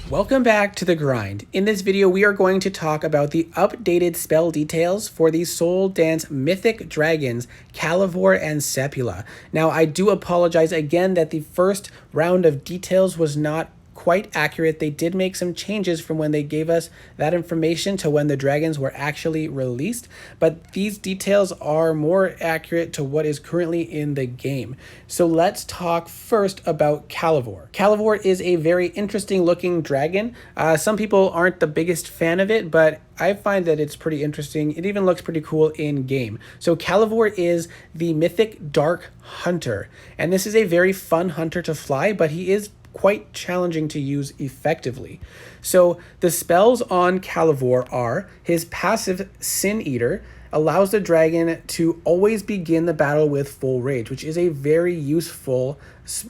Welcome back to the grind. In this video, we are going to talk about the updated spell details for the SoulDance Mythic dragons, Calavore and Sepulla. Now, I do apologize again that the first round of details was not quite accurate. They did make some changes from when they gave us that information to when the dragons were actually released, but these details are more accurate to what is currently in the game. So let's talk first about Calavore. Calavore is a very interesting looking dragon. Some people aren't the biggest fan of it, but I find that it's pretty interesting. It even looks pretty cool in game. So Calavore is the Mythic Dark Hunter, and this is a very fun hunter to fly, but he is quite challenging to use effectively. So the spells on Calavore are his passive Sin Eater allows the dragon to always begin the battle with full rage, which is a very useful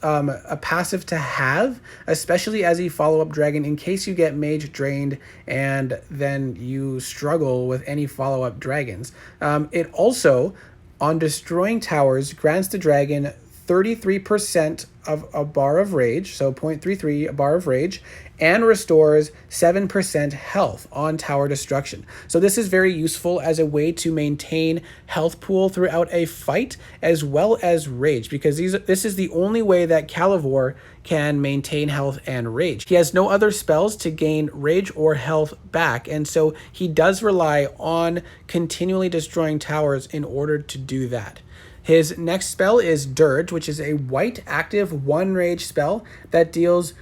a passive to have, especially as a follow-up dragon in case you get mage drained and then you struggle with any follow-up dragons. It also, on destroying towers, grants the dragon 33% of a bar of rage, so 0.33 a bar of rage, and restores 7% health on tower destruction. So this is very useful as a way to maintain health pool throughout a fight, as well as rage, because this is the only way that Calavore can maintain health and rage. He has no other spells to gain rage or health back, and so he does rely on continually destroying towers in order to do that. His next spell is Dirge, which is a white active 1 rage spell that deals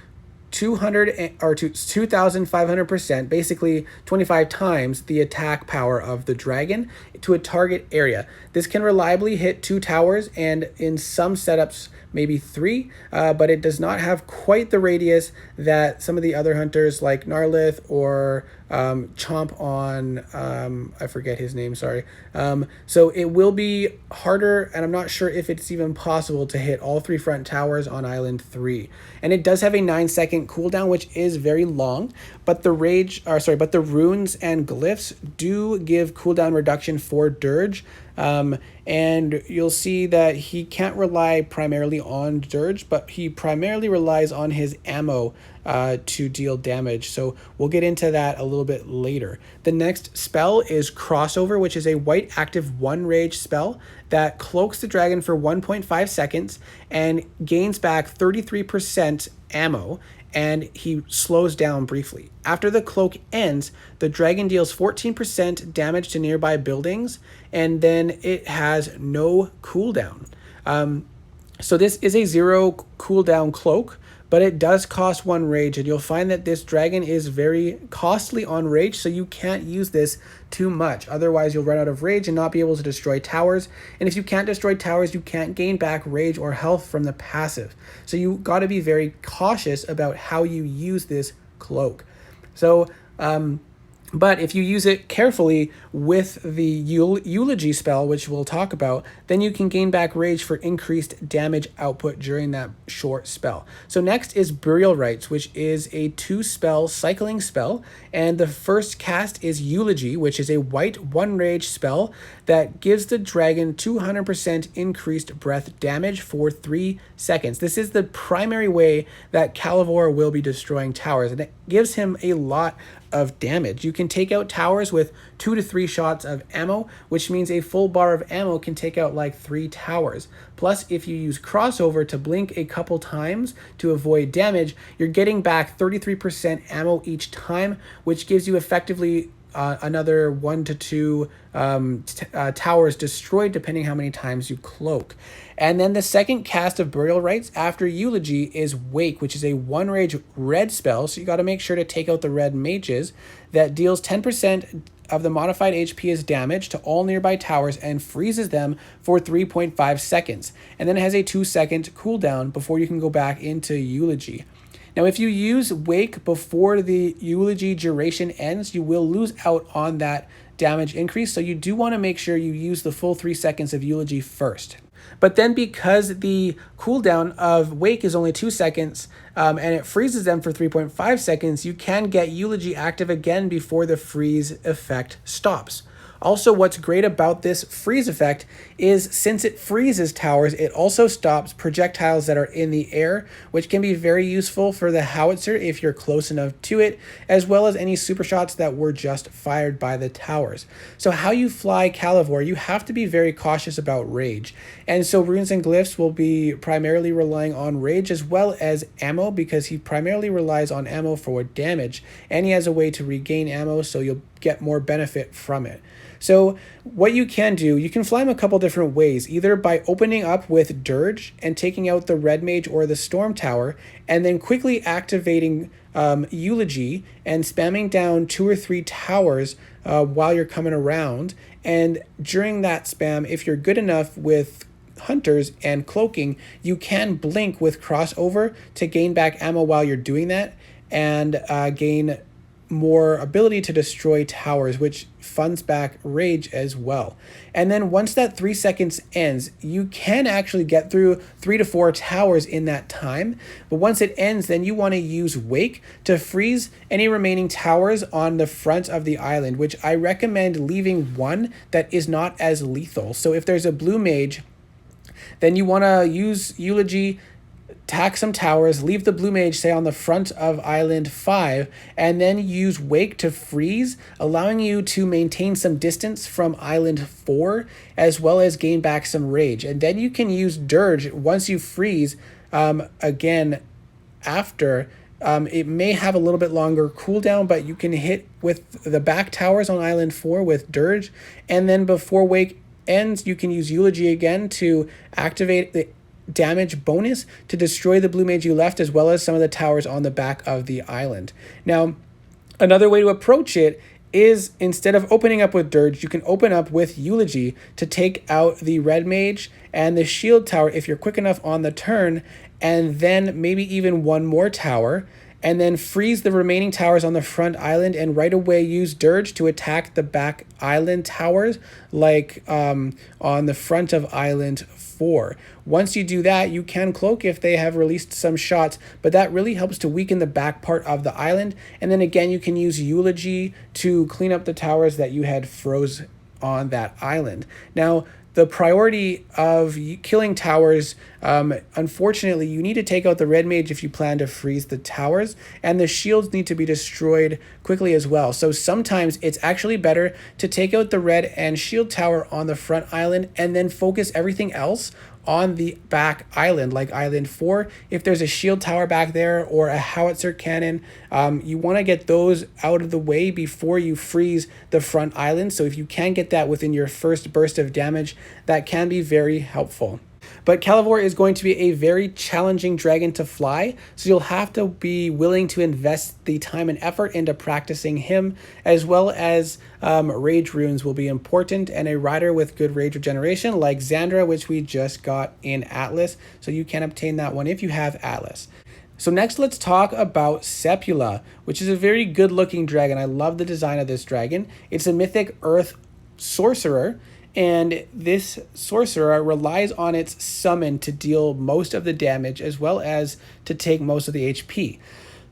2,500%, basically 25 times the attack power of the dragon to a target area. This can reliably hit 2 towers and in some setups maybe 3, but it does not have quite the radius that some of the other hunters like Gnarlith or Chomp on, I forget his name, sorry. So it will be harder, and I'm not sure if it's even possible to hit all 3 front towers on Island 3. And it does have a 9-second cooldown, which is very long, but the runes and glyphs do give cooldown reduction for Dirge. And you'll see that he can't rely primarily on Dirge, but he primarily relies on his ammo to deal damage. So we'll get into that a little bit later. The next spell is Crossover, which is a white active 1 rage spell that cloaks the dragon for 1.5 seconds and gains back 33% ammo, and he slows down briefly. After the cloak ends, the dragon deals 14% damage to nearby buildings, and then it has no cooldown. So this is a 0 cooldown cloak, but it does cost 1 rage, and you'll find that this dragon is very costly on rage, so you can't use this too much. Otherwise, you'll run out of rage and not be able to destroy towers. And if you can't destroy towers, you can't gain back rage or health from the passive. So you got to be very cautious about how you use this cloak. So, but if you use it carefully with the Eulogy spell, which we'll talk about, then you can gain back rage for increased damage output during that short spell. So next is Burial Rites, which is a 2-spell cycling spell. And the first cast is Eulogy, which is a white 1 rage spell that gives the dragon 200% increased breath damage for 3 seconds. This is the primary way that Calavore will be destroying towers, and it gives him a lot of damage. You can take out towers with 2 to 3 shots of ammo, which means a full bar of ammo can take out like 3 towers. Plus, if you use Crossover to blink a couple times to avoid damage, you're getting back 33% ammo each time, which gives you effectively another 1 to 2 towers destroyed, depending how many times you cloak. And then the second cast of Burial Rites after Eulogy is Wake, which is a 1 rage red spell, so you got to make sure to take out the red mages, that deals 10% of the modified HP as damage to all nearby towers and freezes them for 3.5 seconds. And then it has a 2-second cooldown before you can go back into Eulogy. Now, if you use Wake before the Eulogy duration ends, you will lose out on that damage increase, so you do want to make sure you use the full 3 seconds of Eulogy first. But then because the cooldown of Wake is only 2 seconds and it freezes them for 3.5 seconds, you can get Eulogy active again before the freeze effect stops. Also, what's great about this freeze effect is since it freezes towers, it also stops projectiles that are in the air, which can be very useful for the howitzer if you're close enough to it, as well as any super shots that were just fired by the towers. So how you fly Calavore, you have to be very cautious about rage. And so runes and glyphs will be primarily relying on rage as well as ammo, because he primarily relies on ammo for damage, and he has a way to regain ammo, so you'll get more benefit from it. So what you can do, you can fly him a couple different ways, either by opening up with Dirge and taking out the Red Mage or the Storm Tower, and then quickly activating Eulogy and spamming down 2 or 3 towers while you're coming around. And during that spam, if you're good enough with hunters and cloaking, you can blink with crossover to gain back ammo while you're doing that, and gain more ability to destroy towers, which funds back rage as well. And then once that 3 seconds ends, you can actually get through 3 to 4 towers in that time. But once it ends, then you want to use Wake to freeze any remaining towers on the front of the island, which I recommend leaving one that is not as lethal. So if there's a blue mage, then you want to use Eulogy, attack some towers, leave the blue mage, say, on the front of island 5, and then use Wake to freeze, allowing you to maintain some distance from island 4, as well as gain back some rage. And then you can use Dirge once you freeze again after. It may have a little bit longer cooldown, but you can hit with the back towers on island 4 with Dirge, and then before Wake ends, you can use Eulogy again to activate the damage bonus to destroy the blue mage you left, as well as some of the towers on the back of the island. Now, another way to approach it is, instead of opening up with Dirge, you can open up with Eulogy to take out the red mage and the shield tower if you're quick enough on the turn, and then maybe even one more tower, and then freeze the remaining towers on the front island, and right away use Dirge to attack the back island towers, like on the front of island 4. Once you do that, you can cloak if they have released some shots, but that really helps to weaken the back part of the island. And then again, you can use Eulogy to clean up the towers that you had froze on that island. Now, the priority of killing towers, unfortunately, you need to take out the red mage if you plan to freeze the towers, and the shields need to be destroyed quickly as well. So sometimes it's actually better to take out the red and shield tower on the front island and then focus everything else on the back island, like island 4. If there's a shield tower back there or a howitzer cannon, you want to get those out of the way before you freeze the front island. So if you can get that within your first burst of damage, that can be very helpful. But Calavore is going to be a very challenging dragon to fly, so you'll have to be willing to invest the time and effort into practicing him, as well as rage runes will be important, and a rider with good rage regeneration like Xandra, which we just got in Atlas, so you can obtain that one if you have Atlas. So next, let's talk about Sepulla, which is a very good looking dragon. I love the design of this dragon. It's a mythic earth sorcerer, and this sorcerer relies on its summon to deal most of the damage as well as to take most of the HP.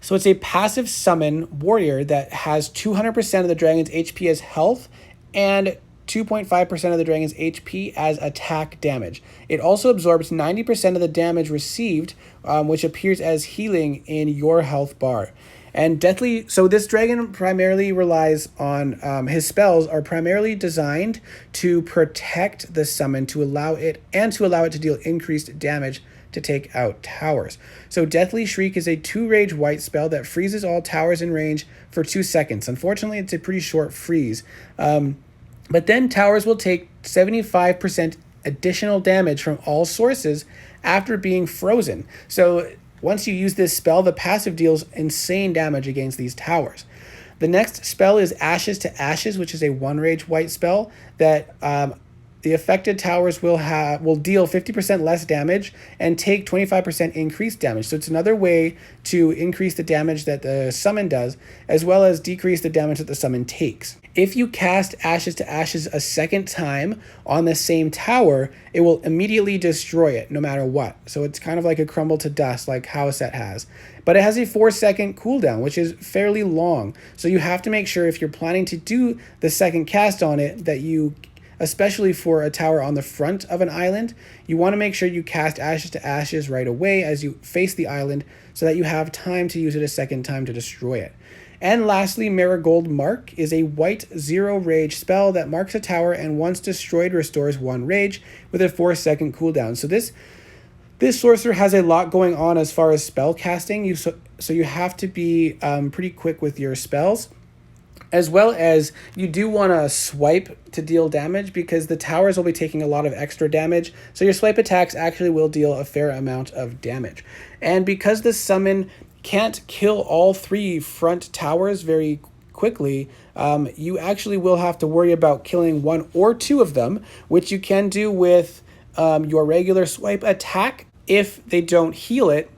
So it's a passive summon warrior that has 200% of the dragon's HP as health and 2.5% of the dragon's HP as attack damage. It also absorbs 90% of the damage received, which appears as healing in your health bar. And deathly, so this dragon primarily relies on, his spells are primarily designed to protect the summon, to allow it to deal increased damage to take out towers. So Deathly Shriek is a 2-rage white spell that freezes all towers in range for 2 seconds. Unfortunately, it's a pretty short freeze. But then towers will take 75% additional damage from all sources after being frozen. So once you use this spell, the passive deals insane damage against these towers. The next spell is Ashes to Ashes, which is a 1-rage white spell that the affected towers will deal 50% less damage and take 25% increased damage. So it's another way to increase the damage that the summon does, as well as decrease the damage that the summon takes. If you cast Ashes to Ashes a second time on the same tower, it will immediately destroy it no matter what. So it's kind of like a crumble to dust like Howset has. But it has a 4-second cooldown, which is fairly long. So you have to make sure if you're planning to do the second cast on it that you, especially for a tower on the front of an island, you want to make sure you cast Ashes to Ashes right away as you face the island so that you have time to use it a second time to destroy it. And lastly, Marigold Mark is a white 0 rage spell that marks a tower and once destroyed restores 1 rage with a 4-second cooldown. So this sorcerer has a lot going on as far as spell casting. So you have to be pretty quick with your spells, as well as you do want to swipe to deal damage because the towers will be taking a lot of extra damage. So your swipe attacks actually will deal a fair amount of damage. And because the summon can't kill all 3 front towers very quickly, you actually will have to worry about killing 1 or 2 of them, which you can do with your regular swipe attack if they don't heal it,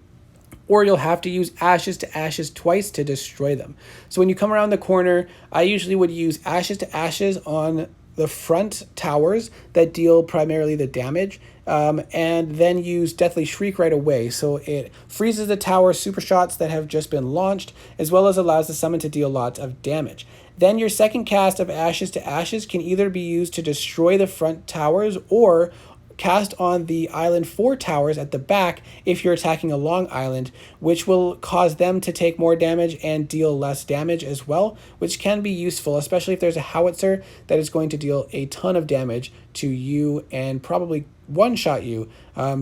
or you'll have to use Ashes to Ashes twice to destroy them. So when you come around the corner, I usually would use Ashes to Ashes on the front towers that deal primarily the damage, and then use Deathly Shriek right away. So it freezes the tower super shots that have just been launched, as well as allows the summon to deal lots of damage. Then your second cast of Ashes to Ashes can either be used to destroy the front towers or cast on the island 4 towers at the back if you're attacking a long island, which will cause them to take more damage and deal less damage as well, which can be useful, especially if there's a howitzer that is going to deal a ton of damage to you and probably one-shot you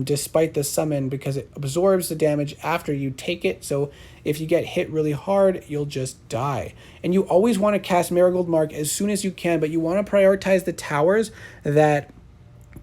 despite the summon, because it absorbs the damage after you take it. So if you get hit really hard, you'll just die. And you always want to cast Marigold Mark as soon as you can, but you want to prioritize the towers that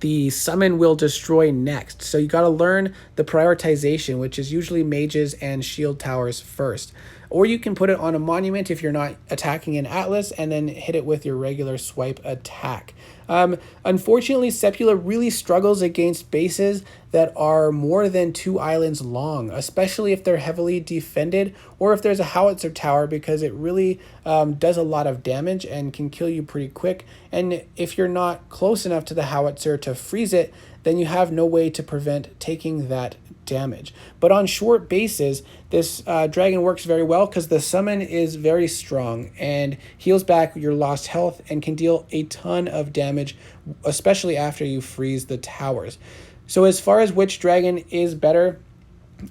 the summon will destroy next. So you got to learn the prioritization, which is usually mages and shield towers first. Or you can put it on a monument if you're not attacking an atlas, and then hit it with your regular swipe attack. Unfortunately, Sepulla really struggles against bases that are more than 2 islands long, especially if they're heavily defended or if there's a howitzer tower, because it really does a lot of damage and can kill you pretty quick. And if you're not close enough to the howitzer to freeze it, then you have no way to prevent taking that damage. But on short bases, this dragon works very well because the summon is very strong and heals back your lost health and can deal a ton of damage, especially after you freeze the towers. So as far as which dragon is better,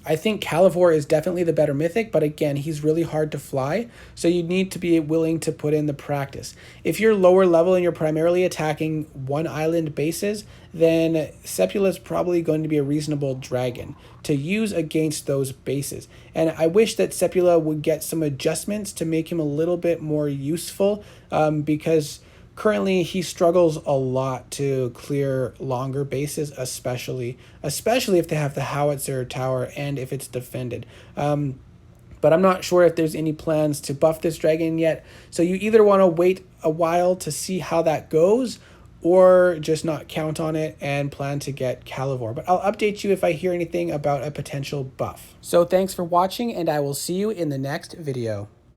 I think Calavore is definitely the better mythic, but again, he's really hard to fly, so you need to be willing to put in the practice. If you're lower level and you're primarily attacking 1 island bases, then Sepulla is probably going to be a reasonable dragon to use against those bases. And I wish that Sepulla would get some adjustments to make him a little bit more useful, because currently he struggles a lot to clear longer bases, especially if they have the howitzer tower and if it's defended. But I'm not sure if there's any plans to buff this dragon yet. So you either want to wait a while to see how that goes, or just not count on it and plan to get Calavore. But I'll update you if I hear anything about a potential buff. So thanks for watching, and I will see you in the next video.